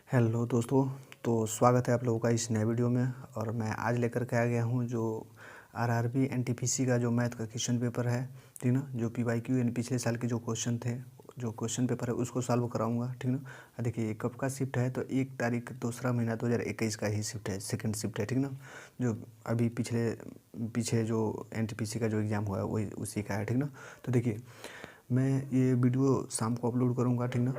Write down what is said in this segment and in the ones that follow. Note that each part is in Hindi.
हेलो दोस्तों। तो स्वागत है आप लोगों का इस नए वीडियो में। और मैं आज लेकर के आ गया हूँ जो आरआरबी एनटीपीसी का जो मैथ का क्वेश्चन पेपर है, ठीक ना, जो पीवाईक्यू यानी पिछले साल के जो क्वेश्चन थे, जो क्वेश्चन पेपर है उसको सॉल्व कराऊंगा, ठीक ना। देखिए कब का शिफ्ट है, तो 1 तारीख दूसरा महीना 2021 का ही शिफ्ट है, सेकंड शिफ्ट है, ठीक ना। जो अभी पीछे जो एनटीपीसी का जो एग्ज़ाम हुआ है वही उसी का है, ठीक ना। तो देखिए मैं ये वीडियो शाम को अपलोड करूँगा, ठीक ना,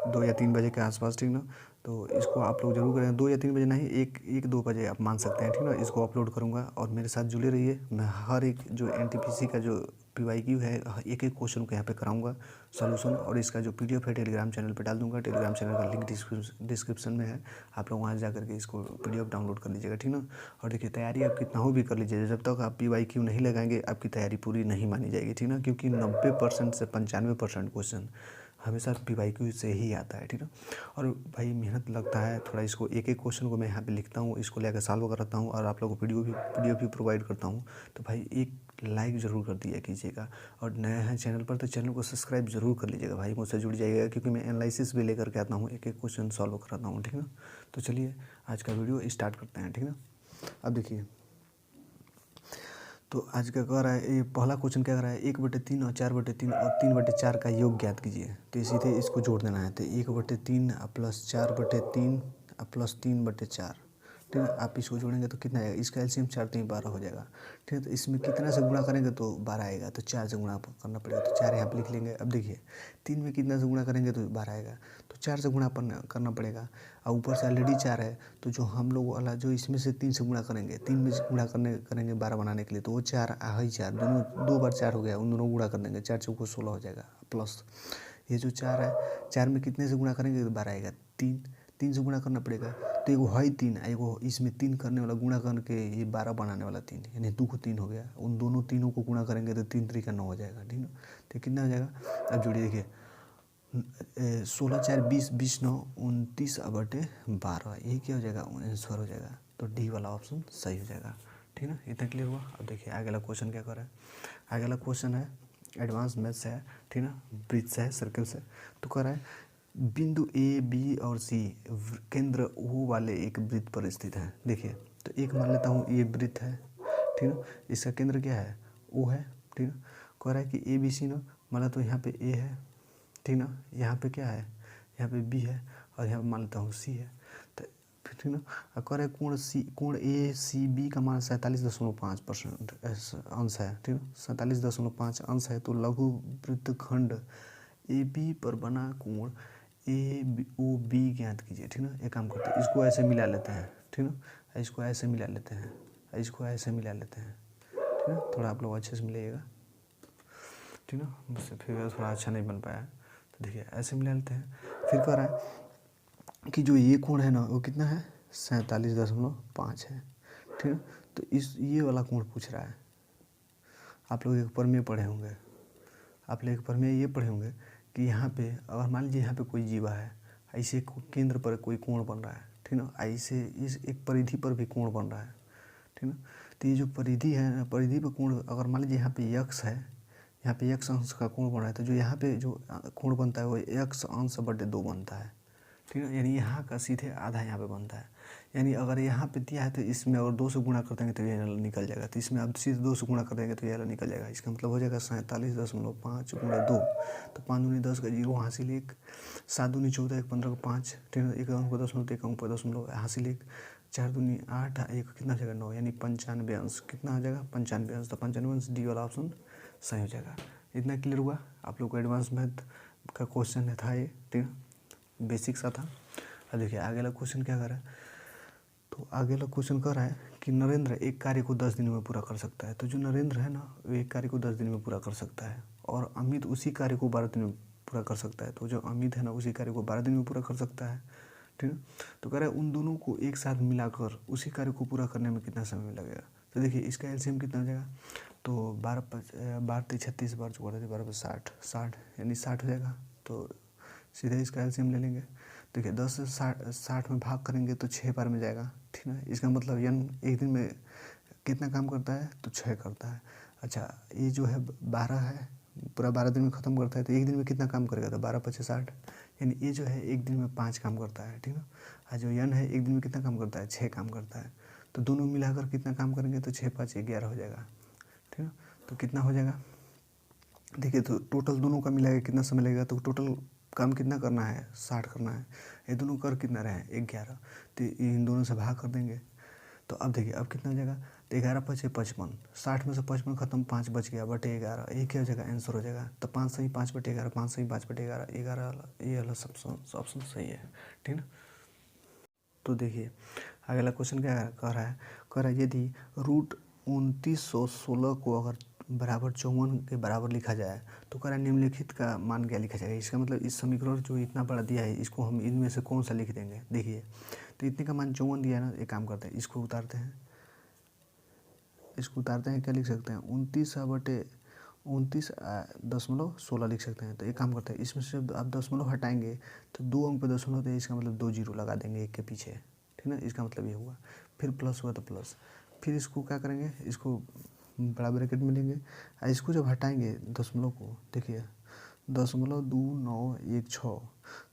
2 या 3 बजे के आसपास, ठीक ना। तो इसको आप लोग ज़रूर करें, 2 या 3 बजे नहीं, 1-2 बजे आप मान सकते हैं, ठीक ना। इसको अपलोड करूँगा और मेरे साथ जुड़े रहिए। मैं हर एक जो एनटीपीसी का जो पीवाईक्यू है, एक एक क्वेश्चन को यहाँ पे कराऊंगा सॉल्यूशन, और इसका जो पीडीएफ है टेलीग्राम चैनल पे डाल दूंगा। टेलीग्राम चैनल का लिंक डिस्क्रिप्शन में है, आप लोग वहाँ जा करके इसको पीडीएफ डाउनलोड कर लीजिएगा, ठीक ना। और देखिए तैयारी आप कितना हो भी कर लीजिए, जब तक आप पीवाईक्यू नहीं लगाएंगे आपकी तैयारी पूरी नहीं मानी जाएगी, ठीक ना। क्योंकि 90% से 95% क्वेश्चन हमेशा पीवाईक्यू से ही आता है, ठीक है। और भाई मेहनत लगता है थोड़ा, इसको एक एक क्वेश्चन को मैं यहाँ पे लिखता हूँ, इसको लेकर सॉल्व कराता हूँ और आप लोगों को पीडीएफ भी प्रोवाइड करता हूँ। तो भाई एक लाइक ज़रूर कर दिया कीजिएगा, और नए हैं चैनल पर तो चैनल को सब्सक्राइब जरूर कर लीजिएगा भाई, मुझसे जुड़ जाइएगा, क्योंकि मैं एनालिसिस भी लेकर के आता हूँ, एक एक क्वेश्चन सॉल्व कराता हूँ, ठीक ना। तो चलिए आज का वीडियो स्टार्ट करते हैं, ठीक ना। अब देखिए तो आज क्या कह रहा है, ये पहला क्वेश्चन क्या कर रहा है, 1/3 और 4/3 और 3/4 का योग ज्ञात कीजिए। तो सीधे इसको जोड़ देना है, तो 1/3 प्लस 4/3 प्लस 3/4, ठीक है। आप इसको जोड़ेंगे तो कितना आएगा, इसका एलसीएम 4 3 12 हो जाएगा, ठीक है। तो इसमें कितना से गुणा करेंगे तो 12 आएगा, तो 4 से गुणा करना पड़ेगा, तो 4 यहाँ पर लिख लेंगे। अब देखिए 3 में कितना से गुणा करेंगे तो 12 आएगा, तो 4 से गुणा करना पड़ेगा, और ऊपर से ऑलरेडी 4 है, तो जो हम लोग वाला जो इसमें से 3 से गुणा करेंगे, 3 में से गुणा करेंगे 12 बनाने के लिए, तो वो 4 ही 4 दोनों 2 बार 4 हो गया, उन दोनों गुणा कर देंगे, 4 चौको 16 हो जाएगा, प्लस ये जो 4 है, 4 में कितने से गुणा करेंगे तो 12 आएगा, 3 से गुणा करना पड़ेगा, तो एगो है 3, एगो इसमें 3 करने वाला गुणा करके ये 12 बनाने वाला 3, यानी 2 को 3 हो गया, उन दोनों तीनों को गुणा करेंगे तो 3 3 का 9 हो जाएगा, ठीक ना। तो कितना हो जाएगा, अब जोड़िए, देखिए 16 4 20 20 9 29/12, यही क्या हो जाएगा, आंसर हो जाएगा। तो डी वाला ऑप्शन सही हो जाएगा, ठीक है। इतना क्लियर हुआ। अब देखिए आगे वाला क्वेश्चन क्या कर रहा है, आगे वाला क्वेश्चन है एडवांस मैथ्स है, ठीक ना, ब्रिज से है, सर्कल से। तो कह रहा है बिंदु ए बी और सी केंद्र ओ वाले एक वृत्त पर स्थित है। देखिए तो एक मान लेता हूँ ये वृत्त है, ठीक ना, इसका केंद्र क्या है, ओ है, ठीक ना। कह रहा है कि ए बी सी ना, मान लो तो यहाँ पे ए है, ठीक ना, यहाँ पे क्या है, यहाँ पे बी है, और यहाँ पे मान लेता हूँ सी है, तो ठीक ना। और कह रहे कोण ए सी बी का मान 47.5% अंश है, ठीक ना, 47.5 अंश है। तो लघु वृत्तखंड ए बी पर बना कोण ए ओ बी ज्ञात कीजिए, ठीक ना। एक काम करते हैं, इसको ऐसे मिला लेते हैं, ठीक ना, इसको ऐसे मिला लेते हैं, इसको ऐसे मिला लेते हैं, ठीक ना। थोड़ा आप लोग अच्छे से मिलाइएगा, ठीक ना, मुझसे फिर थोड़ा अच्छा नहीं बन पाया। तो देखिए ऐसे मिला लेते हैं। फिर कह रहा है कि जो ये कोण है ना वो कितना है, 47.5 है, ठीक है। तो इस ये वाला कोण पूछ रहा है, आप लोग एक प्रमेय पढ़े होंगे, आप लोग एक प्रमेय ये पढ़े होंगे कि यहाँ पे अगर मान लीजिए यहाँ पे कोई जीवा है, ऐसे केंद्र पर कोई कोण बन रहा है, ठीक ना, ऐसे इस एक परिधि पर भी कोण बन रहा है, ठीक ना। तो ये जो परिधि है, परिधि पर कोण अगर मान लीजिए यहाँ पे यक्स है, यहाँ पे x अंश का कोण बन रहा है, तो जो यहाँ पे जो कोण बनता है वो x अंश बटे 2 बनता है, ठीक है। यानी यहाँ का सीधे आधा यहाँ पे बनता है, यानी अगर यहाँ पे दिया है तो इसमें अगर 2 से गुणा कर देंगे तो ये निकल जाएगा, तो इसमें अब सीधे 2 से गुणा कर देंगे तो ये निकल जाएगा। इसका मतलब हो जाएगा 47.5 गुणा 2, तो 5 दूनी 10 का 0 हासिल 1, 7 दूनी 14 1 15 का 5, ठीक है, 1 अंक पर 10 1 अंक पर 10 हासिल 1, 4 दूनी 8 1 कितना हो जाएगा 9, यानी 95 अंश, कितना हो जाएगा 95 अंश। तो 95 अंश डी वाला ऑप्शन सही हो जाएगा। इतना क्लियर हुआ। आप लोग को एडवांस मैथ का क्वेश्चन था ये, ठीक है, बेसिक सा था। अब देखिए आगे वाला क्वेश्चन क्या कर रहा है, तो आगे वाला क्वेश्चन कर रहा है कि नरेंद्र एक कार्य को 10 दिन में पूरा कर सकता है। तो जो नरेंद्र है ना वो एक कार्य को 10 दिन में पूरा कर सकता है, और अमित उसी कार्य को 12 दिन में पूरा कर सकता है। तो जो अमित है ना उसी कार्य को 12 दिन में पूरा कर सकता है, ठीक है। तो कह रहा है उन दोनों को एक साथ मिलाकर उसी कार्य को पूरा करने में कितना समय लगेगा। तो देखिए इसका एलसीएम कितना हो जाएगा, तो 12 36 बार 12 12 60 यानी 60 हो जाएगा। तो सीधे इसका एलसीएम ले लेंगे। देखिए 10 से 60 में भाग करेंगे तो 6 बार में जाएगा, ठीक है। इसका मतलब यन एक दिन में कितना काम करता है, तो 6 करता है। अच्छा ये जो है 12 है, पूरा 12 दिन में ख़त्म करता है, तो एक दिन में कितना काम करेगा, तो 12 × 5 = 60, यानी ये जो है एक दिन में 5 काम करता है, ठीक ना। और जो n है एक दिन में कितना काम करता है, 6 काम करता है। तो दोनों मिलाकर कितना काम करेंगे, तो 6 5 11 हो जाएगा, ठीक ना। तो कितना हो जाएगा, देखिए तो टोटल दोनों का मिलाकर कितना समय लगेगा, तो टोटल काम कितना करना है, 60 करना है। ये दोनों कर कितना रहे हैं, 11। तो इन दोनों से भाग कर देंगे। तो अब देखिए अब कितना हो जाएगा, तो 11 5 55, 60 में से 55 खत्म, 5 बच गया बटे 11, ये क्या हो जाएगा, आंसर हो जाएगा। तो 5 सही 5 बटे 11, 5 सही 5 बटे 11, 11 ये वाला ऑप्शन सही है, ठीक ना। तो देखिए अगला क्वेश्चन क्या कह रहा है, यदि रूट 2916 को अगर बराबर 54 के बराबर लिखा जाए तो कह रहा है निम्नलिखित का मान क्या लिखा जाएगा। इसका मतलब इस समीकरण जो इतना बड़ा दिया है इसको हम इनमें से कौन सा लिख देंगे। देखिए तो इतने का मान 54 दिया है ना, एक काम करते हैं इसको उतारते हैं, क्या लिख सकते हैं 29.16 लिख सकते हैं। तो एक काम करते हैं इसमें से आप दशमलव हटाएंगे तो 2 अंक पे दशमलव तो इसका मतलब 2 जीरो लगा देंगे एक के पीछे, ठीक ना। इसका मतलब ये हुआ, फिर प्लस हुआ तो प्लस, फिर इसको क्या करेंगे, इसको बड़ा ब्रैकेट में लेंगे और इसको जब हटाएंगे दशमलव को, देखिए 0.2916,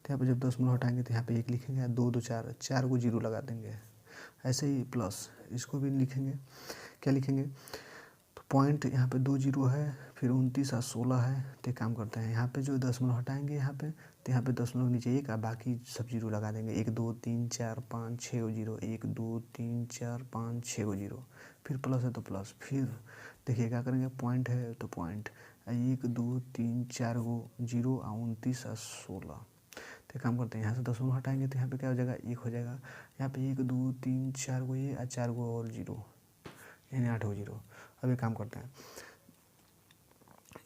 तो यहाँ पे जब दशमलव हटाएंगे तो यहाँ पे 1 लिखेंगे, 2 2 4, 4 को जीरो लगा देंगे। ऐसे ही प्लस इसको भी लिखेंगे, क्या लिखेंगे, तो पॉइंट यहाँ पे 2 जीरो है, फिर 29 और 16 है। तो काम करते हैं यहाँ पे जो दशमलव हटाएंगे यहाँ पे, तो यहाँ पे दशमलव नीचे 1 और बाकी सब जीरो लगा देंगे, 1 2 3 4 5 6 को जीरो, 1 2 3 4 5 6 को जीरो, फिर प्लस है तो प्लस, फिर देखिए क्या करेंगे, पॉइंट है तो पॉइंट 1 2 3 4 को जीरो और 29 और 16। तो काम करते हैं यहाँ से दशमलव हटाएंगे तो यहाँ पे क्या हो जाएगा, 1 हो जाएगा। यहाँ पे 1 2 3 4 को ये और 4 को और जीरो, यानी 8 को जीरो। अब एक काम करते हैं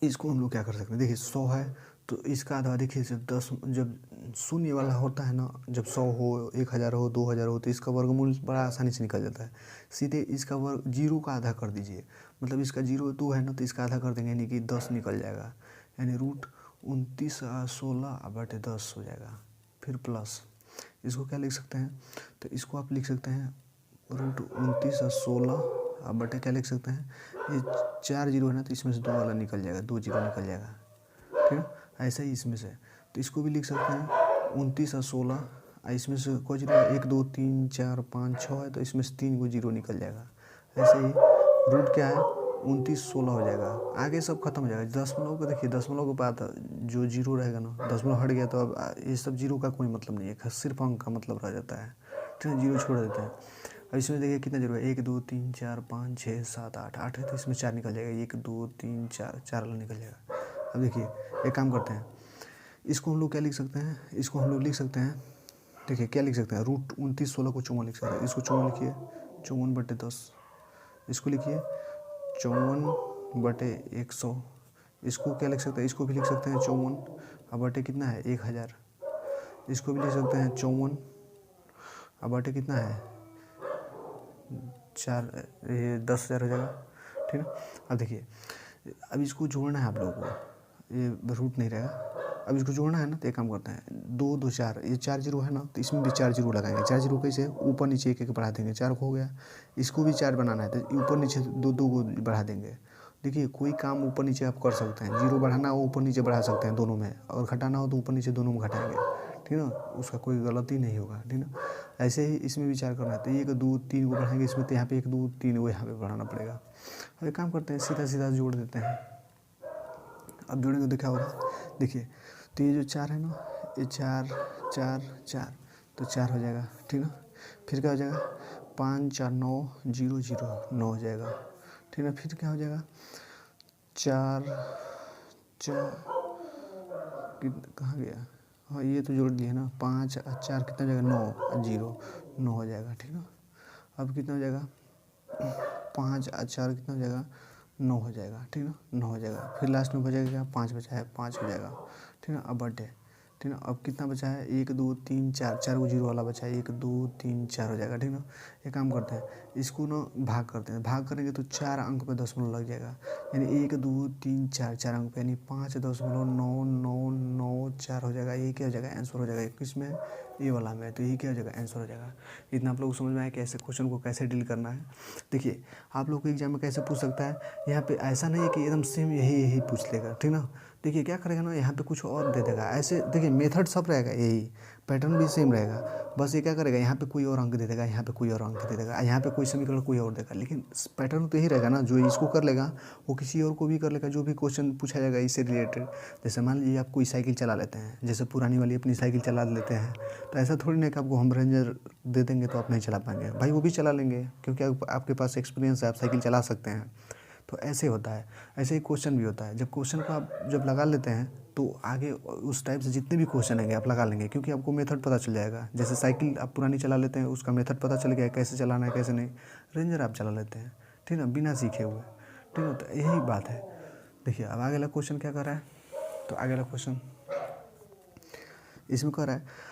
इसको हम लोग क्या कर सकते हैं, देखिए 100 है तो इसका आधा, देखिए जब शून्य वाला होता है ना, जब 100 हो 1000 हो 2000 हो तो इसका वर्गमूल बड़ा आसानी से निकल जाता है। सीधे इसका वर्ग जीरो का आधा कर दीजिए, मतलब इसका 0 2 है ना तो इसका आधा कर देंगे यानी कि 10 निकल जाएगा, यानी रूट 29 और 16 बटे 10 हो जाएगा। फिर प्लस इसको क्या लिख सकते हैं, तो इसको आप लिख सकते हैं रूट 29 और 16 अब बटे क्या लिख सकते हैं, ये 4 जीरो है ना तो इसमें से 2 वाला निकल जाएगा, 2 जीरो निकल जाएगा, ठीक है। ऐसे ही इसमें से तो इसको भी लिख सकते हैं 29 और 16, इसमें से कोई जीरो 1 2 3 4 5 6 है तो इसमें से 3 को जीरो निकल जाएगा। ऐसे ही रूट क्या है 29 16 हो जाएगा, आगे सब खत्म हो जाएगा। दशमलव को देखिए, दशमलव के बाद जो जीरो रहेगा ना, दशमलव हट गया तो अब ये सब जीरो का कोई मतलब नहीं है, सिर्फ अंक का मतलब रह जाता है, ठीक है, जीरो छोड़ देते हैं। अब इसमें देखिए कितना जीरो है, 1 2 3 4 5 6 7 8, 8 है तो इसमें 4 निकल जाएगा, 1 2 3 4, 4 वाला निकल जाएगा। अब देखिए एक काम करते हैं, इसको हम लोग क्या लिख सकते हैं, इसको हम लोग लिख सकते हैं, देखिए क्या लिख सकते हैं, रूट 29 16 को 54 लिख सकते हैं। इसको 54 लिखिए, 54 बटे 10, इसको लिखिए 54 बटे 100, इसको क्या लिख सकते हैं, इसको भी लिख सकते हैं 54 अब बटे कितना है 1000, इसको भी लिख सकते हैं 54 अब बटे कितना है 4, ये 10,000 हो जाएगा, ठीक है। अब देखिए अब इसको जोड़ना है आप लोगों को, ये रूट नहीं रहेगा, अब इसको जोड़ना है ना तो एक काम करते हैं 2 2 4, ये 4 जीरो है ना तो इसमें भी 4 जीरो लगाएंगे। 4 जीरो कैसे, ऊपर नीचे 1 1 बढ़ा देंगे, 4 को हो गया। इसको भी 4 बनाना है तो ऊपर नीचे 2 2 को बढ़ा देंगे। देखिए कोई काम ऊपर नीचे आप कर सकते हैं, जीरो बढ़ाना हो ऊपर नीचे बढ़ा सकते हैं दोनों में, और घटाना हो तो ऊपर नीचे दोनों में घटाएंगे, ठीक है ना, उसका कोई गलती नहीं होगा, ठीक ना। ऐसे ही इसमें विचार करना है तो 1 2 3 को बढ़ाएंगे इसमें, तो यहाँ पे 1 2 3 को यहाँ पे बढ़ाना पड़ेगा। अब एक काम करते हैं सीधा सीधा जोड़ देते हैं, अब जोड़ेंगे तो क्या होगा, देखिए तो ये जो 4 है ना, ये 4 4 4 तो 4 हो जाएगा, ठीक ना। फिर क्या हो जाएगा 5 4 9 0 0 9 हो जाएगा, ठीक है। फिर क्या हो जाएगा 4 4 कहाँ गया, हाँ ये तो जोड़ दिए ना, 5 और 4 कितना हो जाएगा 9 और 0 9 हो जाएगा, ठीक ना। अब कितना हो जाएगा 5 और 4 कितना हो जाएगा 9 हो जाएगा, ठीक ना, 9 हो जाएगा। फिर लास्ट में बचेगा क्या, 5 बचा है, 5 हो जाएगा, ठीक ना। अब बटे, ठीक ना। अब कितना बचा है 1 2 3 4, 4 को जीरो वाला बचा है, 1 2 3 4 हो जाएगा, ठीक ना। एक काम करते हैं इसको ना भाग करते हैं, भाग करेंगे तो 4 अंक पे दशमलव लग जाएगा, यानी 1 2 3 4, 4 अंक पे यानी 5.99994 हो जाएगा। ये क्या हो जाएगा आंसर हो जाएगा, किस में, ये वाला में, तो ये क्या हो जाएगा आंसर हो जाएगा। इतना आप लोग को समझ में आया कि ऐसे क्वेश्चन को कैसे डील करना है। देखिए आप लोग को एग्जाम में कैसे पूछ सकता है, यहाँ पे ऐसा नहीं है कि एकदम सेम यही पूछ लेगा, ठीक ना। देखिए क्या करेगा ना, यहाँ पे कुछ और दे देगा। ऐसे देखिए मेथड सब रहेगा यही, पैटर्न भी सेम रहेगा, बस ये क्या करेगा, यहाँ पे कोई और अंक दे देगा, यहाँ पे कोई और अंक दे देगा, यहाँ पे कोई समीकरण कोई और देगा, लेकिन पैटर्न तो यही रहेगा ना। जो इसको कर लेगा वो किसी और को भी कर लेगा, जो भी क्वेश्चन पूछा जाएगा इससे रिलेटेड। जैसे मान लीजिए आप कोई साइकिल चला लेते हैं, जैसे पुरानी वाली अपनी साइकिल चला लेते हैं, तो ऐसा थोड़ी ना कि आपको हम रेंजर दे देंगे तो आप नहीं चला पाएंगे, भाई वो भी चला लेंगे, क्योंकि आपके पास एक्सपीरियंस है, आप साइकिल चला सकते हैं। तो ऐसे होता है। ऐसे ही क्वेश्चन भी होता है, जब क्वेश्चन को आप जब लगा लेते हैं तो आगे उस टाइप से जितने भी क्वेश्चन आएंगे आप लगा लेंगे, क्योंकि आपको मेथड पता चल जाएगा। जैसे साइकिल आप पुरानी चला लेते हैं, उसका मेथड पता चल गया है, कैसे चलाना है कैसे नहीं। रेंजर आप चला लेते हैं, ठीक है ना, बिना सीखे हुए, ठीक है। तो यही बात है। देखिए अब आगे वाला क्वेश्चन क्या कर रहा है, तो आगे वाला क्वेश्चन इसमें कह रहा है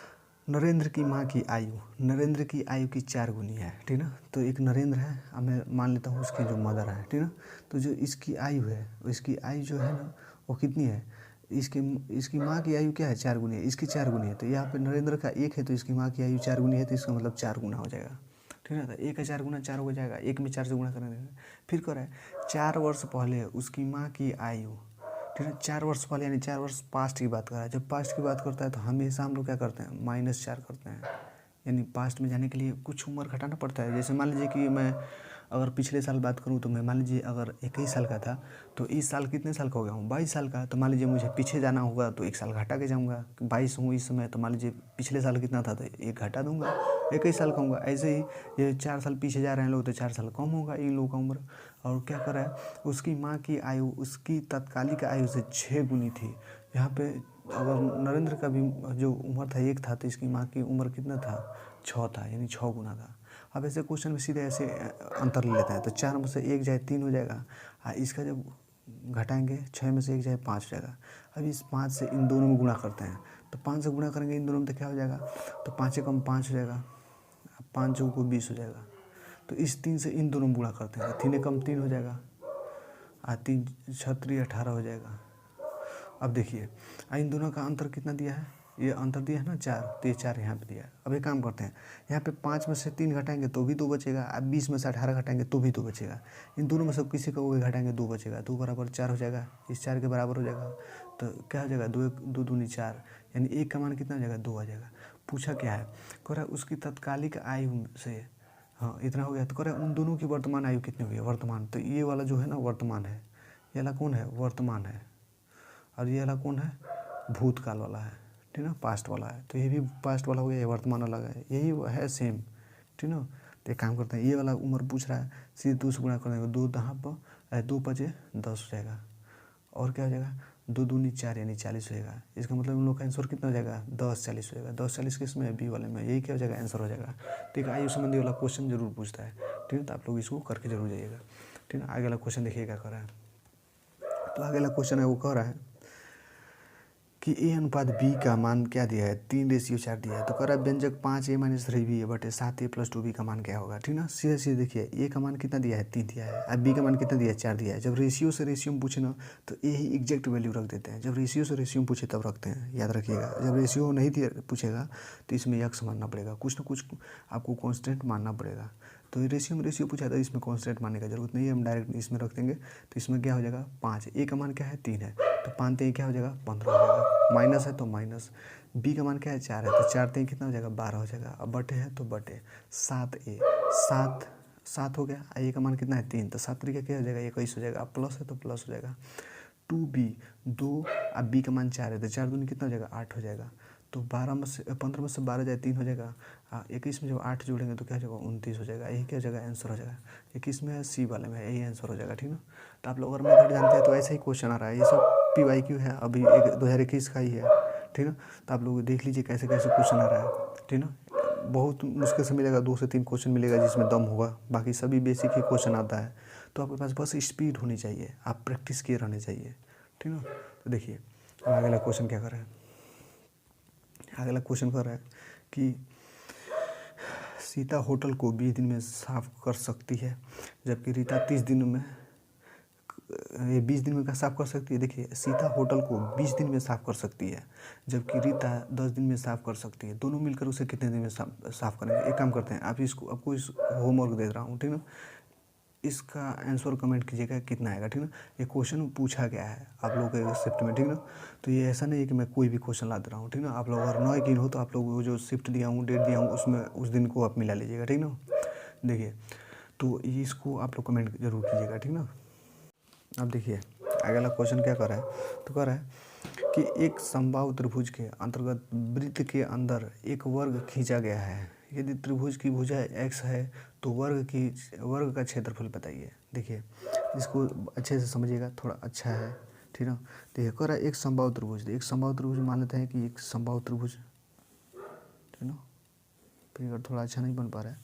नरेंद्र की माँ की आयु, नरेंद्र की आयु की 4 गुनी है, ठीक ना। तो एक नरेंद्र है, अब मैं मान लेता हूँ उसकी जो मदर है, ठीक ना। तो जो इसकी आयु है, इसकी आयु जो है ना वो कितनी है, इसकी माँ की आयु क्या है, 4 गुनी है, इसकी 4 गुनी है। तो यहाँ पे नरेंद्र का 1 है, तो इसकी माँ की आयु 4 गुनी है, तो इसका मतलब 4 गुना हो जाएगा, ठीक है ना। तो 1 का 4 गुना 4 हो जाएगा, 1 में 4 से गुणा करना देगा। फिर कह रहा है 4 वर्ष पहले उसकी माँ की आयु, ठीक है। 4 वर्ष पहले यानी 4 वर्ष पास्ट की बात कर रहा है। जब पास्ट की बात करता है तो हमेशा हम लोग क्या करते हैं, -4 करते हैं, यानी पास्ट में जाने के लिए कुछ उम्र घटाना पड़ता है। जैसे मान लीजिए कि मैं अगर पिछले साल बात करूँ, तो मैं मान लीजिए अगर 21 साल का था, तो इस साल कितने साल का हो गया हूँ, 22 साल का। तो मान लीजिए मुझे पीछे जाना होगा तो 1 साल घटा के जाऊँगा, 22 हूँ इस समय, तो मान लीजिए पिछले साल कितना था तो 1 घटा दूँगा, 21 साल का होगा। ऐसे ही ये 4 साल पीछे जा रहे हैं लोग, तो 4 साल कम होगा इन लोगों का उम्र। और क्या कर रहा है, उसकी माँ की आयु उसकी तत्कालिक आयु से 6 गुनी थी। यहाँ पे अगर नरेंद्र का भी जो उम्र था 1 था, तो इसकी माँ की उम्र कितना था, 6 था, यानी 6 गुना था। अब ऐसे क्वेश्चन में सीधे ऐसे अंतर ले लेते हैं, तो 4 में से 1 जाए 3 हो जाएगा, इसका जब घटाएंगे 6 में से 1 जाए 5 हो जाएगा। अब इस 5 से इन दोनों में गुणा करते हैं, तो 5 से गुणा करेंगे इन दोनों में तो क्या हो जाएगा, तो 5 से कम 5 हो जाएगा, 5 चौको 20 हो जाएगा। तो इस 3 से इन दोनों में गुणा करते हैं, 3 कम 3 हो जाएगा, 3 छत्री 18 हो जाएगा। अब देखिए इन दोनों का अंतर कितना दिया है, ये अंतर दिया है ना 4, तो ये 4 यहाँ पे दिया है। अब एक काम करते हैं, यहाँ पे 5 में से 3 घटाएंगे तो भी 2 बचेगा, अब 20 में से 18 घटाएंगे तो भी 2 बचेगा। इन दोनों में से किसी का वो घटाएंगे 2 बचेगा, 2 बराबर 4 हो जाएगा, इस 4 के बराबर हो जाएगा। तो क्या हो जाएगा, 2 दूनी 4, यानी 1 का मान कितना हो जाएगा, 2 आ जाएगा। पूछा क्या है, कह रहा है उसकी तत्कालिक आयु से, हाँ इतना हो गया। तो कह रहा है उन दोनों की वर्तमान आयु कितनी हुई है, वर्तमान। तो ये वाला जो है ना वर्तमान है, ये वाला कौन है, वर्तमान है, और ये वाला कौन है, भूतकाल वाला है, ठीक ना, पास्ट वाला है। तो ये भी पास्ट वाला हो गया, ये वर्तमान वाला है, यही है सेम, ठीक ना। तो एक काम करते हैं, ये वाला उम्र पूछ रहा है, सीधे 2 से गुणा कर देंगे, 2 दहाँ पर 2 पचे 10 हो जाएगा, और क्या हो जाएगा, 2 दूनी 4 यानी 40 हो जाएगा। इसका मतलब उन लोग का आंसर कितना हो जाएगा, 10 40 हो जाएगा। 10 40 किस में, बी वाले में, यही क्या हो जाएगा, आंसर हो जाएगा। ठीक है, आयु संबंधी वाला क्वेश्चन जरूर पूछता है, ठीक है। तो आप लोग इसको करके जरूर जाइएगा, ठीक है। आगे वाला क्वेश्चन देखिए क्या कर रहा है, तो आगे वाला क्वेश्चन है वो कह रहा है कि ए अनुपात बी का मान क्या दिया है, 3:4 दिया है। तो कह रहा है व्यंजक 5a - 3b बटे 7a + 2b का मान क्या होगा, ठीक ना। सीधे सीधे देखिए, ए का मान कितना दिया है, 3 दिया है, अब बी का मान कितना दिया है, 4 दिया है। जब रेशियो से रेशियो में पूछे ना, तो ए ही एग्जैक्ट वैल्यू रख देते हैं। जब रेशियो से रेशियो में पूछे तब रखते हैं, याद रखिएगा। जब रेशियो नहीं पूछेगा तो इसमें यक्स मानना पड़ेगा, कुछ ना कुछ आपको कॉन्स्टेंट मानना पड़ेगा। तो रेशियो में रेशियो पूछा था, इसमें कॉन्स्टेंट मानने का जरूरत नहीं है, हम डायरेक्ट इसमें रख देंगे। तो इसमें क्या हो जाएगा, 5, ए का मान क्या है, 3 है, तो 5 3 क्या हो जाएगा, 15 हो जाएगा। माइनस है तो माइनस, बी का मान क्या है, 4 है, तो 4 3 कितना हो जाएगा, 12 हो जाएगा। अब बटे है तो बटे 7a, 7 हो गया। ए का मान कितना है, 3, तो 7 तरीके क्या हो जाएगा, 21 हो जाएगा। अब प्लस है तो प्लस हो जाएगा। 2b 2, अब बी का मान 4 है, तो 4 दूनी कितना हो जाएगा, 8 हो जाएगा। तो 15 में से 12 जाए 3 हो जाएगा, 21 में जब 8 जोड़ेंगे तो क्या हो जाएगा, 29 हो जाएगा। यही क्या हो जाएगा, आंसर हो जाएगा। 21 में है, सी वाले में यही आंसर हो जाएगा, ठीक ना। तो आप लोग अगर मेथड जानते हैं तो ऐसे ही क्वेश्चन आ रहा है, ये सब PYQ है, अभी 2021 का ही है, ठीक ना। तो आप लोग देख लीजिए कैसे कैसे क्वेश्चन आ रहा है, ठीक ना। बहुत मुश्किल से मिलेगा, 2 से 3 क्वेश्चन मिलेगा जिसमें दम होगा, बाकी सभी बेसिक ही क्वेश्चन आता है। तो आपके पास बस स्पीड होनी चाहिए, आप प्रैक्टिस किए रहने चाहिए, ठीक ना। तो देखिए अब अगला क्वेश्चन क्या कर रहा है, अगला क्वेश्चन कर रहा है कि सीता होटल को 20 दिन में साफ कर सकती है, जबकि रीता 30 दिन में, ये 20 दिन में क्या साफ कर सकती है। देखिए सीता होटल को 20 दिन में साफ कर सकती है, जबकि रीता 10 दिन में साफ कर सकती है। दोनों मिलकर उसे कितने दिन में साफ करेंगे। एक काम करते हैं, आप इसको आपको इस होमवर्क दे रहा हूँ, ठीक ना। इसका आंसर कमेंट कीजिएगा कितना आएगा, ठीक ना। ये क्वेश्चन पूछा गया है आप लोगों के शिफ्ट में, ठीक ना। तो ये ऐसा नहीं है कि मैं कोई भी क्वेश्चन ला दे रहा हूँ, ठीक ना। आप लोग अगर नौ यकीन हो तो आप लोग वो जो शिफ्ट दिया हूँ, डेट दिया हूँ, उसमें उस दिन को आप मिला लीजिएगा, ठीक ना। देखिए तो इसको आप लोग कमेंट जरूर कीजिएगा, ठीक ना। अब देखिए अगला क्वेश्चन क्या कर रहा है, तो कह रहा है कि एक समबाहु त्रिभुज के अंतर्गत वृत्त के अंदर एक वर्ग खींचा गया है। यदि त्रिभुज की भुजा x है तो वर्ग का क्षेत्रफल बताइए। देखिए इसको अच्छे से समझिएगा, थोड़ा अच्छा है, ठीक है। देखिए कह रहा है एक समबाहु त्रिभुज, एक समबाहु त्रिभुज मान लेते हैं कि एक समबाहु त्रिभुज, ठीक ना। फिगर थोड़ा अच्छा नहीं बन पा रहा है,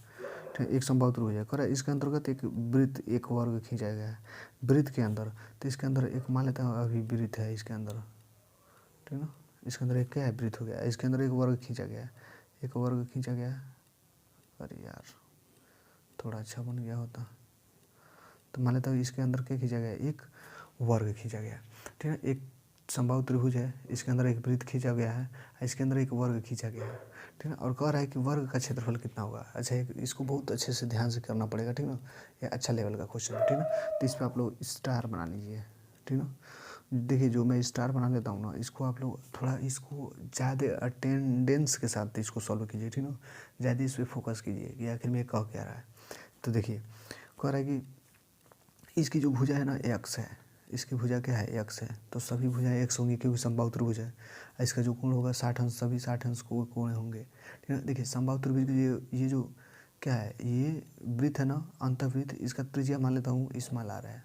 ठीक है। एक समबाहु त्रिभुज है, कह रहा है इसके अंतर्गत एक वृत्त एक वर्ग खींचा गया है वृत्त के अंदर। तो इसके अंदर एक मान लेते हैं अभी वृत्त है इसके अंदर, ठीक ना। इसके अंदर एक क्या है, वृत्त हो गया। इसके अंदर एक वर्ग खींचा गया है, एक वर्ग खींचा गया है। अरे यार थोड़ा अच्छा बन गया होता तो मान लेता हूँ इसके अंदर क्या खींचा गया, एक वर्ग खींचा गया, ठीक है। एक समबाहु त्रिभुज है, इसके अंदर एक वृत्त खींचा गया है, इसके अंदर एक वर्ग खींचा गया है, ठीक है। और कह रहा है कि वर्ग का क्षेत्रफल कितना होगा। अच्छा इसको बहुत अच्छे से ध्यान से करना पड़ेगा, ठीक ना। ये अच्छा लेवल का क्वेश्चन है, ठीक ना। तो इस पर आप लोग स्टार बना लीजिए, ठीक ना। देखिए जो मैं स्टार बना लेता हूँ ना, इसको आप लोग थोड़ा इसको ज़्यादा अटेंडेंस के साथ इसको सॉल्व कीजिए, ठीक ना। ज़्यादा इस पर फोकस कीजिए कि आखिर में कह क्या रहा है। तो देखिए कह रहा है कि इसकी जो भुजा है ना एक्स है, इसकी भुजा क्या है एक्स है, तो सभी भुजाएं एक्स होंगी क्योंकि समबाहु त्रिभुज है। इसका जो कोण होगा 60 अंश, सभी 60 अंश को कोण होंगे, ठीक है। देखिए समबाहु त्रिभुज के ये जो क्या है, ये वृत्त है ना अंतःवृत्त, इसका त्रिज्या मान लेता हूँ स्मॉल आर है,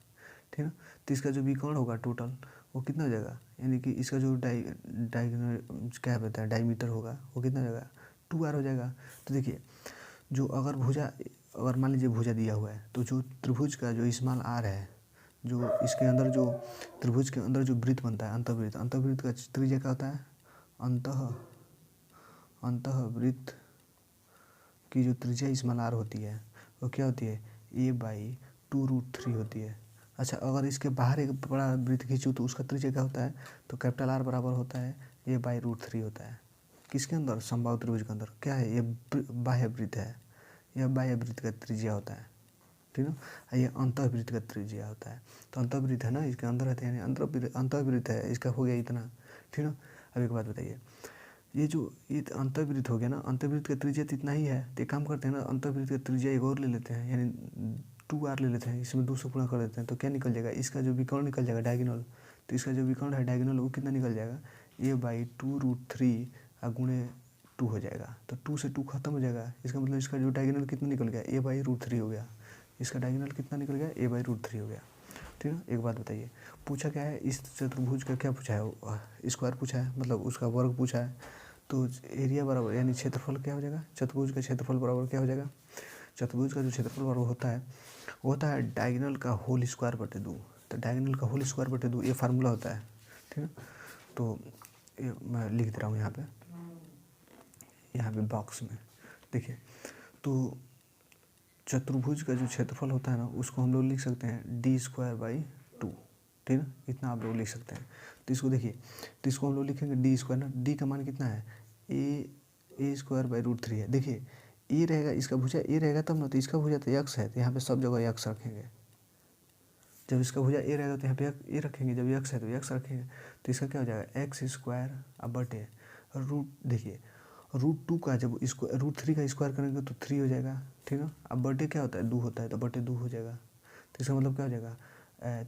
ठीक है। तो इसका जो विकर्ण होगा टोटल वो कितना हो जाएगा, यानी कि इसका जो डायगोनल क्या कहते हैं डायमीटर होगा वो कितना हो जाएगा 2r हो जाएगा। तो देखिए जो अगर भुजा, अगर मान लीजिए भुजा दिया हुआ है तो जो त्रिभुज का जो स्मॉल आर है, जो इसके अंदर जो त्रिभुज के अंदर जो वृत्त बनता है अंतःवृत्त, अंतःवृत्त का त्रिज्या क्या होता है, अंतःवृत्त की जो त्रिज्या स्मॉल आर होती है वो क्या होती है a/2√3 होती है। अच्छा अगर इसके बाहर एक बड़ा वृत्त खींचूँ तो उसका त्रिज्या क्या होता है, तो कैपिटल आर बराबर होता है a/√3 होता है। किसके अंदर, समबाहु त्रिभुज के अंदर। क्या है, ये बाह्य वृत्त है, यह बाह्य वृत्त का त्रिज्या होता है, ठीक ना। ये अंतःवृत्त का त्रिज्या होता है। तो अंतःवृत्त है ना, इसके अंदर रहते हैं, यानी अंतःवृत्त है, इसका हो गया इतना, ठीक ना। अब एक बात बताइए, ये जो ये अंतःवृत्त हो गया ना, अंतःवृत्त का त्रिज्या तो इतना ही है। तो एक काम करते हैं ना, अंतःवृत्त का त्रिज्या एक और ले लेते हैं, यानी 2r ले लेते हैं, इसमें 2 से गुणा कर देते हैं। तो क्या निकल जाएगा, इसका जो विकर्ण निकल जाएगा डायगोनल। तो इसका जो विकर्ण है डायगोनल वो कितना निकल जाएगा, a/2√3 गुणे 2 हो जाएगा। तो 2 से 2 खत्म हो जाएगा, इसका मतलब इसका जो डायगोनल कितना निकल गया, a/√3 हो गया। इसका डायगोनल कितना निकल गया, a/√3 हो गया, ठीक है। एक बात बताइए, पूछा क्या है, इस चतुर्भुज का क्या पूछा है, स्क्वायर पूछा है, मतलब उसका वर्ग पूछा है। तो एरिया बराबर यानी क्षेत्रफल क्या हो जाएगा, चतुर्भुज का क्षेत्रफल बराबर क्या हो जाएगा, चतुर्भुज का जो क्षेत्रफल बराबर होता है वो होता है डायगोनल का होल स्क्वायर बटे 2। तो डायगोनल का होल स्क्वायर बटे 2 ये फार्मूला होता है, ठीक है। तो ये मैं लिख दे रहा हूँ यहाँ पे बॉक्स में। देखिए तो चतुर्भुज का जो क्षेत्रफल होता है ना उसको हम लोग लिख सकते हैं d²/2, ठीक है। इतना आप लोग लिख सकते हैं। तो इसको देखिए, तो इसको हम लोग लिखेंगे d² ना, d का मान कितना है a²/√3 है। देखिए ये रहेगा, इसका भुजा ए रहेगा तब ना, तो इसका भुजा तो x है, तो यहाँ पे सब जगह x रखेंगे। जब इसका भुजा ए रहेगा तो यहाँ पे ए रखेंगे, जब x है तो x रखेंगे। तो इसका क्या हो जाएगा x² अब बटे रूट, देखिए √2 का जब इसको √3 का स्क्वायर करेंगे तो 3 हो जाएगा, ठीक है। अब बटे क्या होता है 2 होता है, तो बटे 2 हो जाएगा। तो इसका मतलब क्या हो जाएगा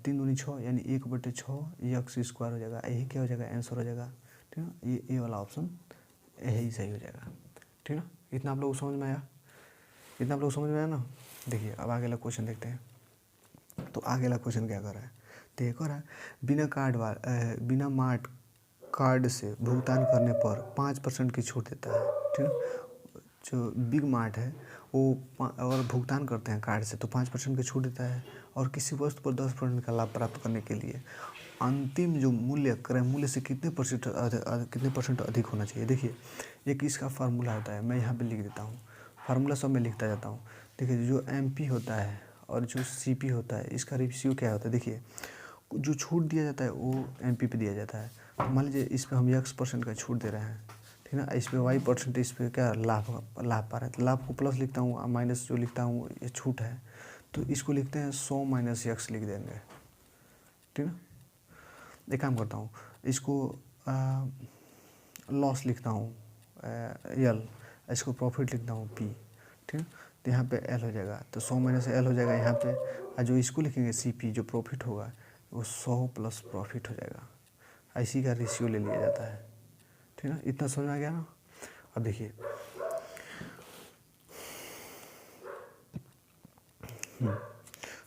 3 दूनी 6 यानी 1/6 x² हो जाएगा। यही क्या हो जाएगा आंसर हो जाएगा, ठीक है। ये वाला ऑप्शन यही सही हो जाएगा, ठीक है। इतना आप लोग समझ में आया, इतना आप लोग समझ में आया ना। देखिए अब आगे वाला क्वेश्चन देखते हैं। तो आगे वाला क्वेश्चन क्या कर रहा है, देखो रहा है बिना मार्ट कार्ड से भुगतान करने पर 5% की छूट देता है, ठीक है। जो बिग मार्ट है वो अगर भुगतान करते हैं कार्ड से तो 5% की छूट देता है, और किसी वस्तु पर 10% का लाभ प्राप्त करने के लिए अंतिम जो मूल्य क्रय मूल्य से कितने परसेंट अधिक होना चाहिए। देखिए एक इसका फार्मूला होता है, मैं यहाँ पे लिख देता हूँ, फार्मूला सब मैं लिखता जाता हूँ। देखिए जो MP होता है और जो CP होता है इसका रेशियो क्या होता है। देखिए जो छूट दिया जाता है वो MP पे दिया जाता है। तो मान लीजिए इस पर हम x% का छूट दे रहे हैं, ठीक है ना। इस पर y%, इस पर क्या लाभ पा रहे हैं, तो लाभ को प्लस लिखता हूँ, माइनस जो लिखता हूँ ये छूट है। तो इसको लिखते हैं 100 माइनस एक्स लिख देंगे, ठीक है। एक काम करता हूँ, इसको लॉस लिखता हूँ एल, इसको प्रॉफिट लिखता हूँ पी, ठीक है। तो यहाँ पे एल हो जाएगा, तो 100 माइनस एल हो जाएगा यहाँ पे, और जो इसको लिखेंगे सी पी, जो प्रॉफिट होगा वो 100 प्लस प्रॉफिट हो जाएगा। इसी का रेशियो ले लिया जाता है, ठीक है। इतना समझ में आ गया ना। अब देखिए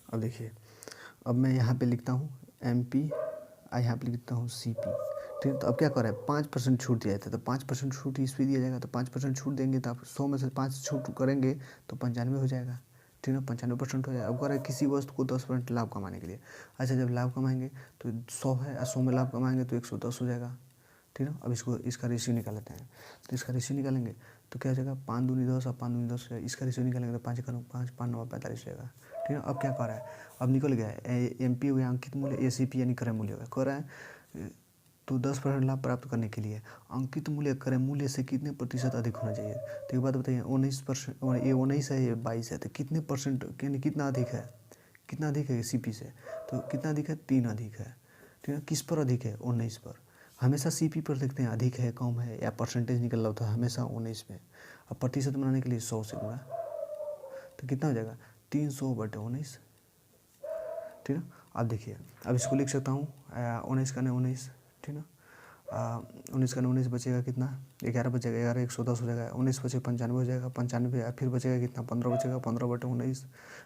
अब देखिए, अब मैं यहाँ पे लिखता हूँ एम पी, यहाँ पे लिखता हूँ सी पी, ठीक है। तो अब क्या कर रहा है, 5% छूट दिया जाता है, तो 5% छूट इस पर दिया जाएगा, तो 5% छूट देंगे तो आप 100 में से 5 छूट करेंगे तो 95 हो जाएगा, ठीक है। 95% हो जाएगा। अब कर रहा है किसी वस्तु को 10% लाभ कमाने के लिए। अच्छा, जब लाभ कमाएंगे तो 100 है, 100 में लाभ कमाएंगे तो 110 हो जाएगा, ठीक है। अब इसका रेशियो निकाल लेते हैं। तो इसका रेशियो निकालेंगे तो क्या हो जाएगा, 5 दूनी 10 और 5 दूनी 10 हो जाएगा। इसका रेशियो निकालेंगे तो 5 1 5, 5 9 45 हो जाएगा, ठीक है। अब क्या कर रहा है, अब निकल गया है एम पी हो गया अंकित मूल्य, ए सी पी यानी क्रय मूल्य हो गया। कर रहा है तो 10% लाभ प्राप्त करने के लिए अंकित मूल्य क्रय मूल्य से कितने प्रतिशत अधिक होना चाहिए। तो एक बात बताइए, 19%, ये 19 है, ये 22 है, तो कितने परसेंट यानी कितना अधिक है, कितना अधिक है सी पी से, तो कितना अधिक है, 3 अधिक है, ठीक है। किस पर अधिक है, 19 पर। हमेशा सी पी पर देखते हैं अधिक है कम है या परसेंटेज निकल रहा होता है हमेशा 19 में। अब प्रतिशत बनाने के लिए 100 से गुणा, तो कितना हो जाएगा, 300/19, ठीक है। अब देखिए, अब इसको लिख सकता हूँ 19 का 19, ठीक है। 19 का 19 बचेगा कितना, 11 बचेगा, 11 110 हो जाएगा, 19 बचे 95 हो जाएगा, 95 फिर बचेगा कितना, 15 बचेगा, 15/19,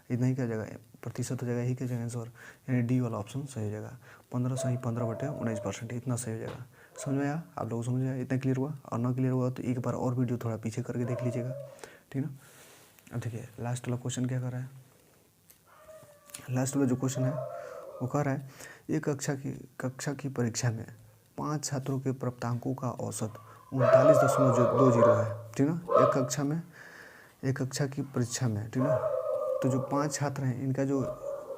इतना ही क्या हो जाएगा, प्रतिशत हो जाएगा, यही क्या जाएगा आंसर, यानी डी वाला ऑप्शन सही हो जाएगा। 15 सही 15/19%, इतना सही हो जाएगा। समझ में आया, आप लोगों को समझ में आया, इतना क्लियर हुआ। और ना क्लियर हुआ तो एक बार और वीडियो थोड़ा पीछे करके देख लीजिएगा, ठीक है। अब देखिए लास्ट वाला क्वेश्चन क्या कर रहा है, लास्ट वाला जो क्वेश्चन है वो कह रहा है, एक कक्षा की परीक्षा में 5 छात्रों के प्राप्तांकों का औसत 39.20 है, ठीक है। एक कक्षा की परीक्षा में, ठीक है। तो जो 5 छात्र हैं इनका जो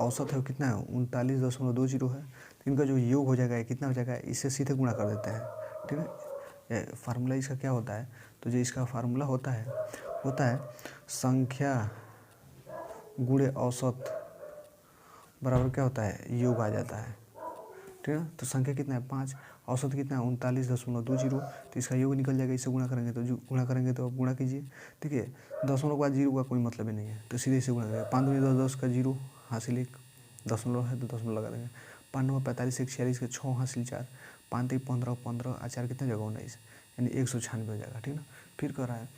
औसत है वो कितना है, 39.20 है। तो इनका जो योग हो जाएगा कितना हो जाएगा, इससे सीधे गुणा कर देते हैं, ठीक है। फार्मूला इसका क्या होता है, तो जो इसका फार्मूला होता है संख्या गुणे औसत बराबर क्या होता है, योग आ जाता है, ठीक है। तो संख्या कितना है 5, औसत कितना है 39.20, तो इसका योग निकल जाएगा, इससे गुणा करेंगे तो आप गुणा कीजिए, ठीक है। दशमलव के बाद जीरो का कोई मतलब ही नहीं है, तो सीधे इसे गुणा करेंगे। 5 दूनी 10, 10 का जीरो हासिल 1, दशमलव है तो दशमलव लगा देंगे। 5 9 45, 1 46 के 6 हासिल 4, 5 3 15, 15 4 कितना जगह 19, यानी 196 हो जाएगा, ठीक है ना। फिर कह रहा है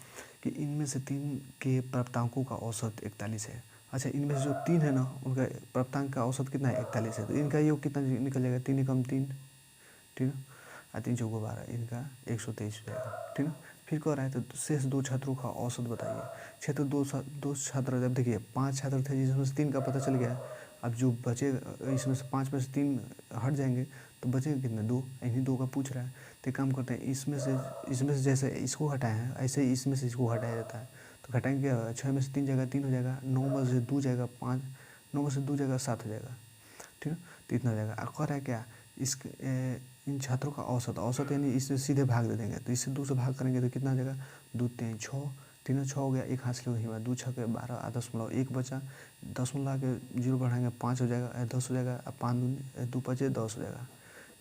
कि इनमें से 3 के प्राप्तांकों का औसत 41 है। अच्छा, इनमें से जो 3 है ना उनका प्राप्तांक का औसत कितना है, 41 है। तो इनका योग कितना निकल जाएगा, 3 कम 3, ठीक है। 3 चौको 12, इनका 123 हो जाएगा, ठीक है। फिर कह रहा है तो शेष 2 छात्रों का औसत बताइए। क्षेत्र 2 छात्र, जब देखिए 5 छात्र थे जिसमें से 3 का पता चल गया, अब जो बचे इसमें से 5 में से 3 हट जाएंगे तो बचेंगे कितने, 2, इन्हीं 2 का पूछ रहा है। तो काम करते हैं, इसमें से जैसे इसको हटाए हैं ऐसे ही इसमें से इसको हटाया जाता है। तो घटाएंगे क्या, 6 में से 3 जाएगा 3 हो जाएगा, 9 में से 2 जाएगा 5, 9 में से 2 जाएगा 7 हो जाएगा, ठीक है। तो इतना हो जाएगा। और कह रहा है क्या, इन छात्रों का औसत यानी इससे सीधे भाग दे देंगे, तो इससे 2 से भाग करेंगे तो कितना हो जाएगा, 2 3 6, 3 6 हो गया, 1 हासिल हो गया, 2 6 12, 1 बचा, दशमलव के 0 बढ़ाएंगे 5 हो जाएगा, 10 हो जाएगा, 5 2 5 10 हो जाएगा,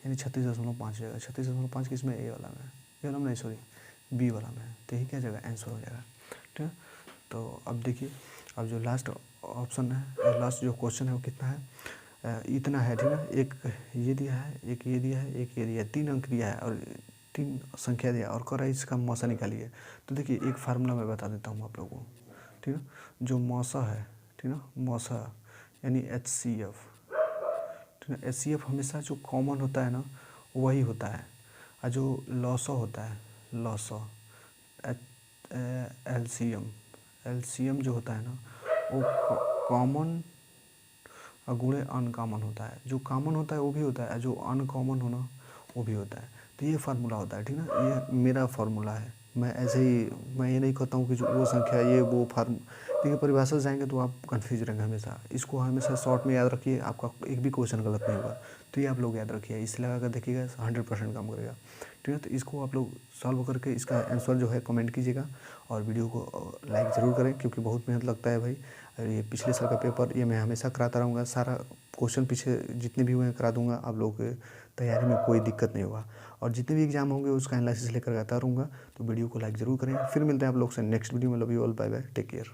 यानी 36.5 हो जाएगा। 36.5 किस में, ए वाला में, ए वाला में नहीं सॉरी बी वाला में, तो यही क्या जाएगा, आंसर हो जाएगा, ठीक है। तो अब देखिए, अब जो लास्ट ऑप्शन है, लास्ट जो क्वेश्चन है वो कितना है, इतना है, ठीक है। एक ये दिया है, एक ये दिया है, एक ये दिया है, 3 अंक दिया है और 3 संख्या दिया और कह रहा है इसका मौसा निकालिए। तो देखिए एक फार्मूला मैं बता देता हूँ आप लोगों को, ठीक है। जो मौसा है, ठीक है, मौसा यानी HCF, ठीक है। HCF हमेशा जो कॉमन होता है ना वही होता है, और जो लॉसा होता है, लॉसा LCM जो होता है ना वो कॉमन और गुणे अनकॉमन होता है। जो कॉमन होता है वो भी होता है, जो अनकॉमन होना वो भी होता है। तो ये फार्मूला होता है, ठीक है ना। ये मेरा फार्मूला है, मैं ऐसे ही मैं ये नहीं कहता हूँ कि जो वो संख्या ये वो देखिए परिभाषा से जाएंगे तो आप कन्फ्यूज रहेंगे हमेशा। इसको हमेशा शॉर्ट में याद रखिए, आपका एक भी क्वेश्चन गलत नहीं होगा। तो ये आप लोग याद रखिए, इसे लगा कर देखिएगा 100% काम करेगा। ठीक है, तो इसको आप लोग सॉल्व करके इसका आंसर जो है कमेंट कीजिएगा और वीडियो को लाइक ज़रूर करें, क्योंकि बहुत मेहनत लगता है भाई। और ये पिछले साल का पेपर ये मैं हमेशा कराता रहूँगा, सारा क्वेश्चन पीछे जितने भी हुए हैं करा दूँगा, आप लोगों के तैयारी में कोई दिक्कत नहीं होगा। और जितने भी एग्जाम होंगे उसका एनालिसिस लेकर आता रहूँगा। तो वीडियो को लाइक ज़रूर करें। फिर मिलते हैं आप लोग से नेक्स्ट वीडियो में। Love you all, bye bye, take care.